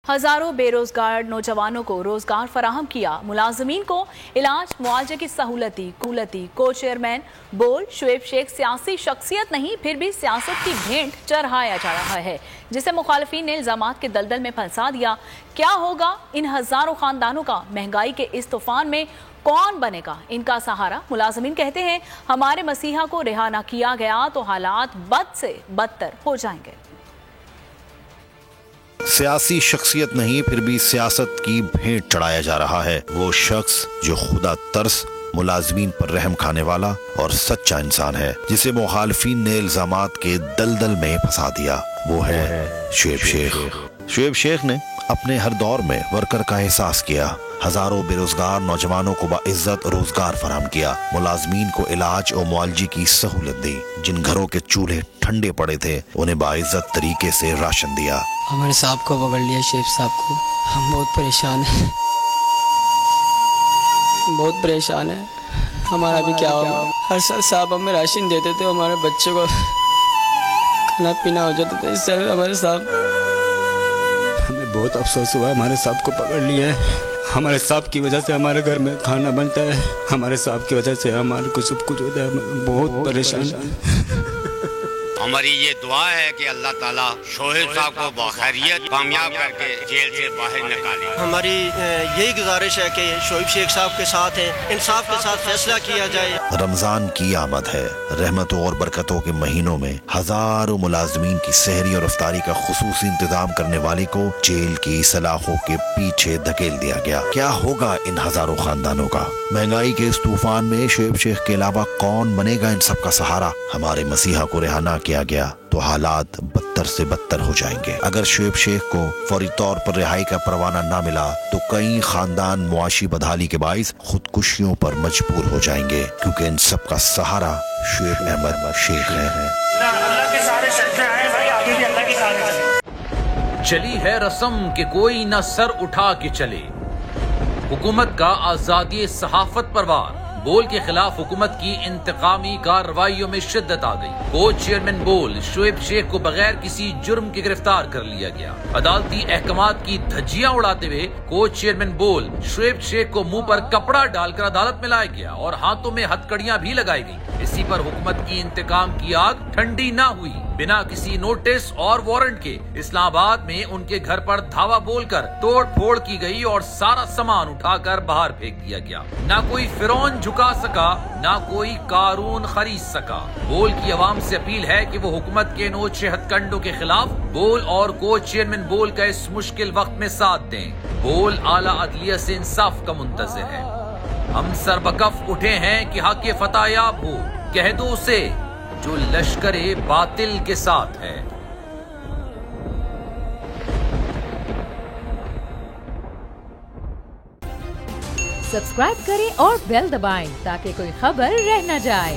हजारों बेरोजगार नौजवानों को रोजगार फराहम किया। मुलाजमीन को इलाज मुआवजे की सहूलती को चेयरमैन बोल शुएब शेख सियासी शख्सियत नहीं फिर भी सियासत की भेंट चढ़ाया जा रहा है, जिसे मुखालिफिन ने इल्जामात के दलदल में फंसा दिया। क्या होगा इन हजारों खानदानों का? महंगाई के इस तूफान में कौन बनेगा इनका सहारा? मुलाजमीन कहते हैं हमारे मसीहा को रिहा न किया गया तो हालात बद से बदतर हो जाएंगे। सियासी शख्सियत नहीं फिर भी सियासत की भेंट चढ़ाया जा रहा है। वो शख्स जो खुदा तरस, मुलाजमीन पर रहम खाने वाला और सच्चा इंसान है, जिसे मुखालिफिन ने इल्जामात के दलदल में फंसा दिया, वो है शुएब शेख। शुएब शेख ने अपने हर दौर में वर्कर का एहसास किया, हजारों बेरोजगार नौजवानों को बाइज्जत रोजगार फराहम किया, मुलाजमीन को इलाज और मुआवजे की सहूलत दी, जिन घरों के चूल्हे ठंडे पड़े थे उन्हें बाइज्जत तरीके से राशन दिया। हमारे साहब को पकड़ लिया, शेख साहब को। हम बहुत परेशान हैं, बहुत परेशान है। हमारा भी क्या होगा? हर साल साहब हमें राशन देते थे, हमारे बच्चों को खाना पीना हो जाता था। इस साल हमारे साहब, हमें बहुत अफसोस हुआ, हमारे साहब को पकड़ लिया है। हमारे साहब की वजह से हमारे घर में खाना बनता है, हमारे साहब की वजह से हमारे को सब कुछ होता है। बहुत परेशान। हमारी ये दुआ है कि अल्लाह ताला शोएब साहब को बाखैरियत कामयाब करके जेल से बाहर निकाले। हमारी यही गुजारिश है कि शोएब शेख साहब के साथ है, इंसाफ के साथ फैसला किया जाए। रमजान की आमद है। रहमतों और बरकतों के महीनों में हजारों मुलाजमीन की सहरी और इफ्तारी का खुसूसी इंतजाम करने वाले को जेल की सलाखों के पीछे धकेल दिया गया। क्या होगा इन हजारों खानदानों का? महंगाई के इस तूफान में शुएब शेख के अलावा कौन बनेगा इन सब का सहारा? हमारे मसीहा को रिहा न किया गया तो हालात बदतर से बदतर हो जाएंगे। अगर शुएब शेख को फौरी तौर पर रिहाई का परवाना ना मिला तो कई खानदान मुआशी बदहाली के बाइस खुदकुशियों पर मजबूर हो जाएंगे, क्योंकि इन सब का सहारा शुएब अहमद शेख है। चली है रस्म कि कोई न सर उठा के चले, हुकूमत का आजादी सहाफत पर वार। बोल के खिलाफ हुकूमत की इंतकामी कार्रवाइयों में शिद्दत आ गई। को चेयरमैन बोल शुएब शेख को बगैर किसी जुर्म के गिरफ्तार कर लिया गया। अदालती अहकामात की धज्जियां उड़ाते हुए को चेयरमैन बोल शुएब शेख को मुंह पर कपड़ा डालकर अदालत में लाया गया और हाथों में हथकड़ियां भी लगाई गई। इसी पर हुकूमत की इंतकाम की आग ठंडी ना हुई। बिना किसी नोटिस और वारंट के इस्लामाबाद में उनके घर पर धावा बोलकर तोड़ फोड़ की गई और सारा सामान उठाकर बाहर फेंक दिया गया। ना कोई फिरौन झुका सका, ना कोई कारून खरीद सका। बोल की आवाम से अपील है कि वो हुकूमत के नोचे हथकंडों के खिलाफ बोल और को चेयरमैन बोल का इस मुश्किल वक्त में साथ दें। बोल आला अदलिया से इंसाफ का मुंतज़िर है। हम सरबकफ उठे हैं कि हक फतह याब हो, कह दो उसे जो लश्करे बातिल के साथ है। सब्सक्राइब करें और बेल दबाएं ताकि कोई खबर रह न जाए।